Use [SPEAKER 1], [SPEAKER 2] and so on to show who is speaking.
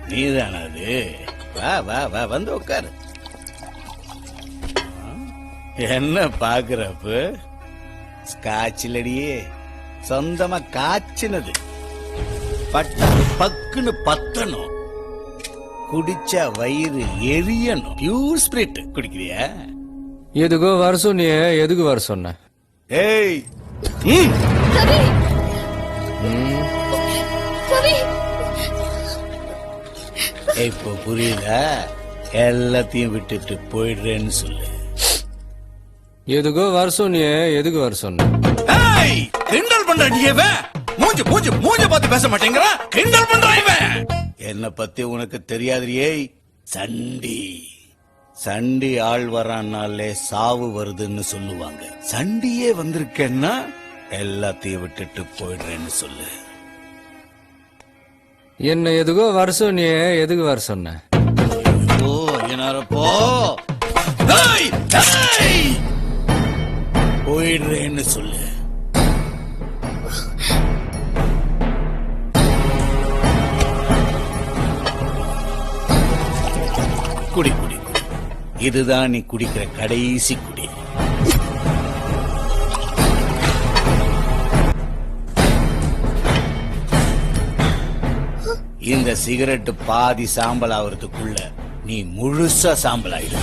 [SPEAKER 1] நீதானா அது? வா வா வா, வந்து உட்காரு. என்ன பாக்குறப்ப? ஸ்காட்சிலடியே, சொந்தமா காய்ச்சினது. பட்டா பக்குன்னு பத்தணும், குடிச்சா வயிறு எரியணும். Pure spirit குடிக்கிறியா?
[SPEAKER 2] எதுக்கோ வர சொன்னியே, எதுக்கு வர சொன்ன?
[SPEAKER 1] ஏய்,
[SPEAKER 3] ரவி ரவி
[SPEAKER 1] இப்போ புரியுதா? எல்லாத்தையும் விட்டுட்டு போயிடுறேன்னு சொல்லு.
[SPEAKER 2] எதுக்கோ வர சொன்னியே, எதுக்கு வர சொன்ன?
[SPEAKER 4] ஏய், கிண்டல் பண்ற நீ இவன். மூஞ்சி மூஞ்சி மூஞ்சி பார்த்து பேச மாட்டேங்கிற, கிண்டல் பண்ற இவன்.
[SPEAKER 1] என்ன பத்தி உனக்கு தெரியாதுரியே. சண்டி சண்டி ஆள் வரான்னாலே சாவு வருதுன்னு சொல்லுவாங்க. சண்டியே வந்திருக்கேன்னா எல்லாத்தையும் விட்டுட்டு போயிடுறேன்னு சொல்லு.
[SPEAKER 2] என்ன எதுக்கோ வர சொன்னியே, எதுக்கு வர சொன்ன?
[SPEAKER 1] ஓ ஐயனாரப்போ,
[SPEAKER 4] ஏய், ஏய்.
[SPEAKER 1] போயிடுறேன்னு சொல்லு. குடி குடி குடி. இதுதான் நீ குடிக்கிற கடைசி குடி. இந்த சிகரெட் பாதி சாம்பல் ஆவறதுக்குள்ள நீ முழுசா சாம்பல் ஆயிடு.